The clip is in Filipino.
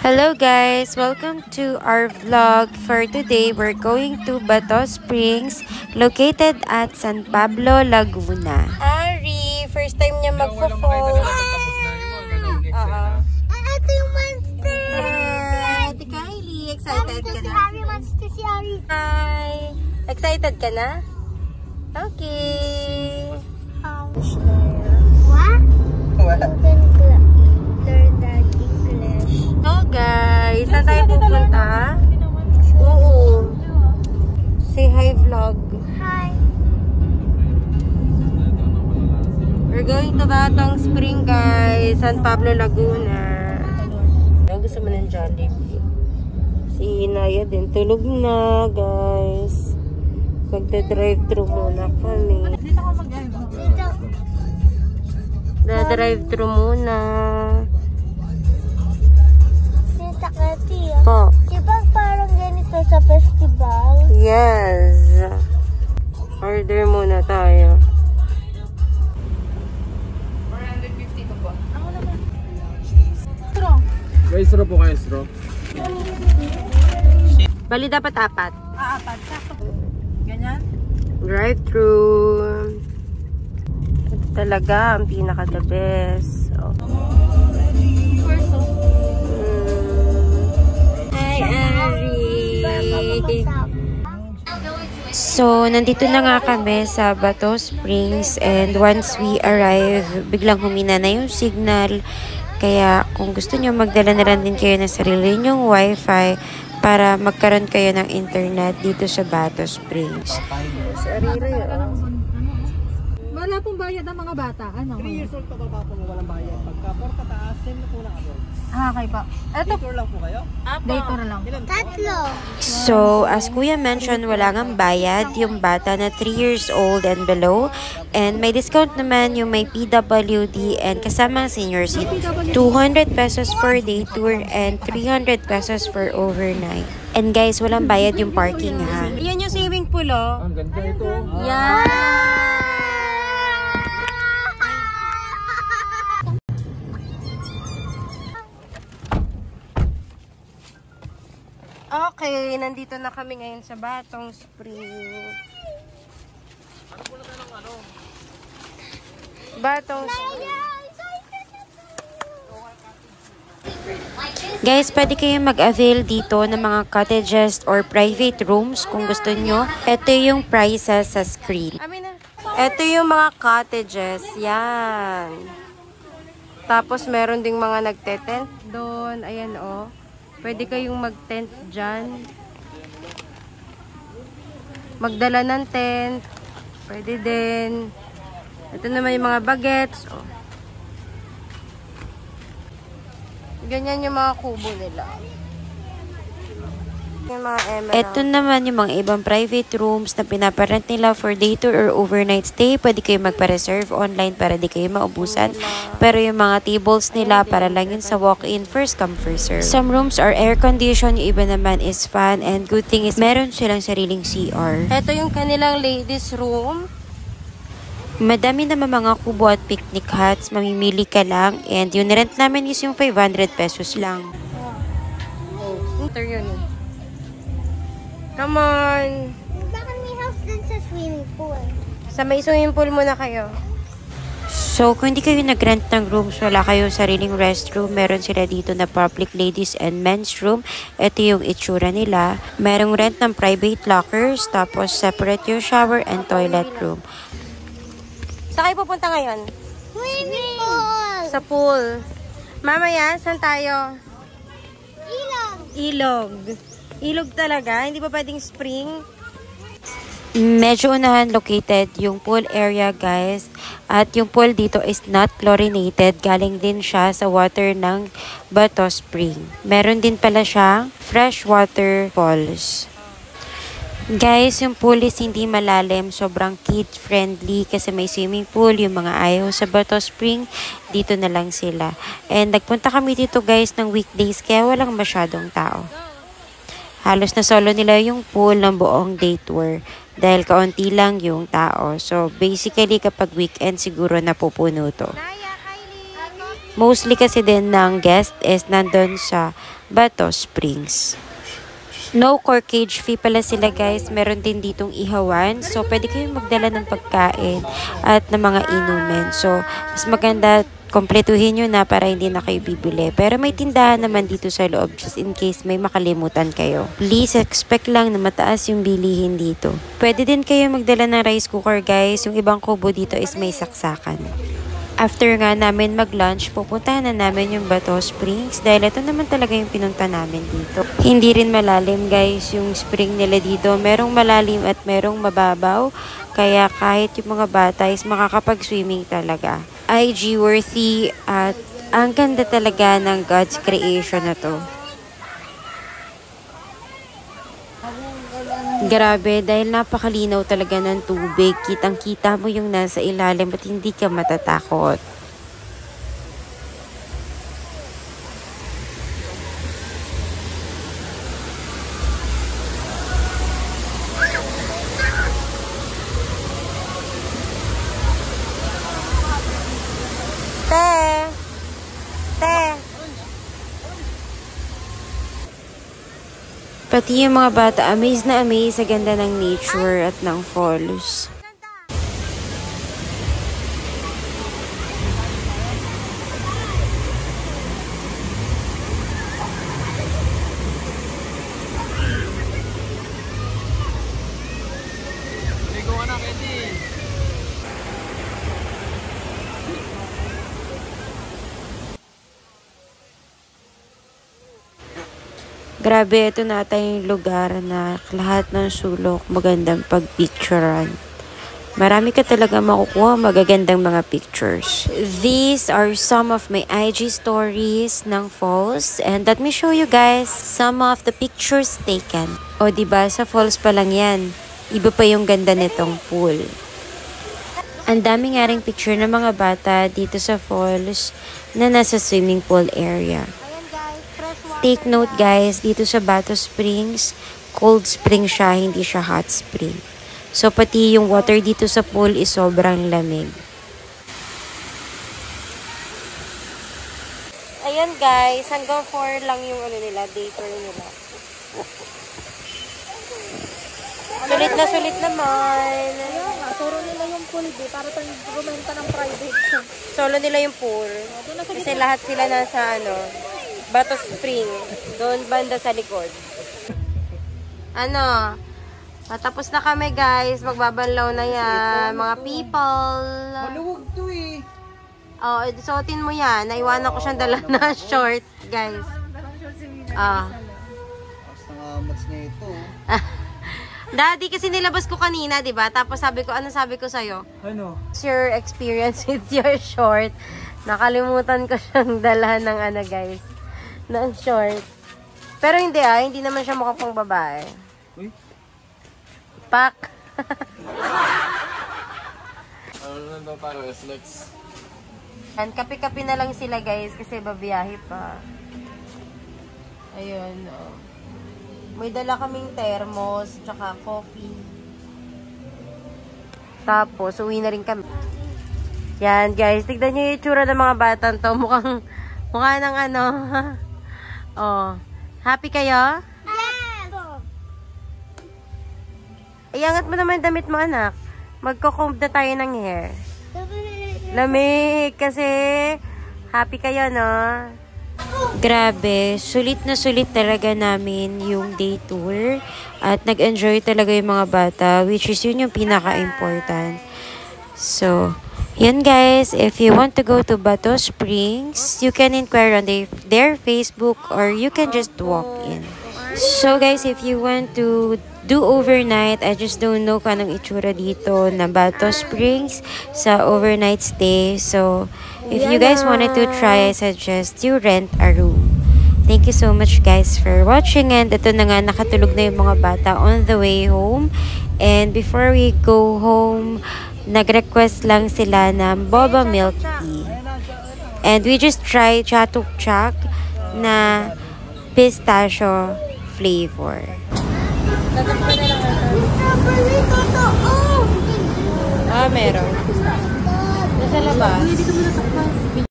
Hello guys! Welcome to our vlog. For today, we're going to Bato Springs, located at San Pablo, Laguna. Ari, first time niya magpo-fall. Ito yung monster! Ate Kylie, excited ka na? Ari wants to see Ari. Hi! Excited ka na? Okay. What? What? Learn that English. So guys, saan tayo pupunta? Oo. Say hi vlog. Hi. We're going to Batong Spring guys, San Pablo, Laguna. Gusto mo ng Jollibee? Si Inaya din, tulog na guys. Magda-drive-thru muna kami. Dito ka mag-drive. Dito. Da-drive-thru muna. Dito ka, Tia. Po. Diba parang ganito sa festival? Yes. Order muna tayo. 450 to po. Ako naman. Straw. May straw po kayo, straw? Bali dapat apat. Apat. Sakto. Ganyan? Drive-thru. Ito talaga ang pinaka-the best. Oh. Hi, Ari! So, nandito na nga kami sa Bato Springs and once we arrive, biglang humina na yung signal. Kaya kung gusto nyo, magdala na lang din kayo ng sarili nyong wifi para magkaroon kayo ng internet dito sa Bato Springs. Wala pong bayad ang mga bata. Ano? 3 years old pababa po walang bayad. Pagka 4 pataas, same na po ng adults. Okay pa. Ito. Day tour lang po kayo? Day tour lang. Tatlo. So, as Kuya mentioned, wala ngang bayad yung bata na 3 years old and below. And may discount naman yung may PWD and kasama ang senior seat. 200 pesos for day tour and 300 pesos for overnight. And guys, walang bayad yung parking ha. Yan yung swimming pool oh. Ang ganda ito. Yan! Okay, nandito na kami ngayon sa Batong Spring. Batong Spring. Guys, pwede kayong mag-avail dito ng mga cottages or private rooms kung gusto nyo. Ito yung prices sa screen. Ito yung mga cottages. Yan. Tapos meron ding mga nagte-tent doon. Ayan oh. Pwede kayong mag-tent dyan. Magdala ng tent. Pwede din. Ito naman yung mga bagets. Oh. Ganyan yung mga kubo nila. Yung mga emerald. Ito naman yung mga ibang private rooms na pinaparent nila for day tour or overnight stay. Pwede kayo magpa-reserve online para di kayo maubusan. Pero yung mga tables nila para lang yun sa walk-in, first come, first serve. Some rooms are air-conditioned, yung iba naman is fan. And good thing is meron silang sariling CR. Ito yung kanilang ladies room. Madami naman mga kubo at picnic huts. Mamimili ka lang. And yung rent namin is yung 500 pesos lang. Ito yun. Come on! Bakit may house dun sa swimming pool? Sa may swimming pool muna kayo. So, kung hindi kayo nag-rent ng rooms, wala kayong sariling restroom, meron sila dito na public ladies and men's room. Ito yung itsura nila. Merong rent ng private lockers, tapos separate yung shower and toilet room. Saan kayo pupunta ngayon? Swimming pool! Sa pool. Mamaya, saan tayo? Ilog! Ilog. Ilog talaga? Hindi pa pwedeng spring? Medyo unahan located yung pool area guys. At yung pool dito is not chlorinated. Galing din siya sa water ng Bato Spring. Meron din pala siyang freshwater falls. Guys, yung pool is hindi malalim. Sobrang kid-friendly kasi may swimming pool. Yung mga ayaw sa Bato Spring, dito na lang sila. And nagpunta kami dito guys ng weekdays kaya walang masyadong tao. Halos na solo nila yung pool ng buong day tour dahil kaunti lang yung tao. So, basically kapag weekend siguro napupuno to. Mostly kasi din ng guest is nandun sa Bato Springs. No corkage fee pala sila guys. Meron din ditong ihawan. So, pwede kayong magdala ng pagkain at ng mga inumin. So, mas maganda kompletuhin nyo na para hindi na kayo bibili. Pero may tindahan naman dito sa loob just in case may makalimutan kayo. Please expect lang na mataas yung bilihin dito. Pwede din kayo magdala ng rice cooker guys. Yung ibang kubo dito is may saksakan. After nga namin mag-lunch, pupuntahan na namin yung Bato Springs dahil ito naman talaga yung pinunta namin dito. Hindi rin malalim guys yung spring nila dito. Merong malalim at merong mababaw. Kaya kahit yung mga bata is makakapag-swimming talaga. IG worthy at ang ganda talaga ng God's creation na to. Grabe, dahil napakalinaw talaga ng tubig. Kitang-kita mo yung nasa ilalim at hindi ka matatakot. Pati yung mga bata, amazed na amazed sa ganda ng nature at ng falls. Grabe, ito na tayong lugar na lahat ng sulok magandang pagpicturean. Marami ka talaga makukuha magagandang mga pictures. These are some of my IG stories ng falls and let me show you guys some of the pictures taken. O diba, sa falls pa lang yan. Iba pa yung ganda nitong pool. Ang dami nga ring picture ng mga bata dito sa falls na nasa swimming pool area. Take note guys, dito sa Bato Springs, cold spring siya, hindi siya hot spring. So pati yung water dito sa pool is sobrang lamig. Ayan guys, hanggang 4 lang yung ano nila, day tour nila. Sulit naman. Solo nila yung pool, para tayong gumenta ng private. Solo nila yung pool. Kasi lahat sila nasa Bato Spring. Doon banda sa likod. Matapos na kami guys. Magbabanlaw na yan. Mga people. Maluwag to eh. Oh, suotin mo yan. Naiwanan ko siyang dala na short guys. Basta nga mats na ito. Daddy, kasi nilabas ko kanina, di ba? Tapos sabi ko, ano sabi ko sa'yo? Ano? What's your experience with your short? Nakalimutan ko siyang dala ng guys. Ng short. Pero hindi naman siya mukhang pang babae. Uy? Pak! Ano naman ba para S-Lex? Kapi-kapi na lang sila guys kasi babiyahe pa. Ayun, May dala kaming thermos, tsaka coffee. Tapos, uwi na rin kami. Yan guys, tignan nyo yung itsura ng mga batang to. Mukha ng happy kayo? Yes! Iangat mo naman damit mo, anak. Magko-comb na tayo ng hair. Lamig kasi happy kayo, no? Grabe, sulit na sulit talaga namin yung day tour at nag-enjoy talaga yung mga bata, which is yun yung pinaka-important. So, yan guys, if you want to go to Bato Springs, you can inquire on their Facebook or you can just walk in. So guys, if you want to do overnight, I just don't know kung anong itsura dito na Bato Springs sa overnight stay. So, if you guys wanted to try, I suggest you rent a room. Thank you so much guys for watching, and ito na nga, nakatulog na yung mga bata on the way home. And before we go home, nag-request lang sila ng boba milk tea. And we just tried chatuk chak na pistachio flavor. Meron. Nasa labas.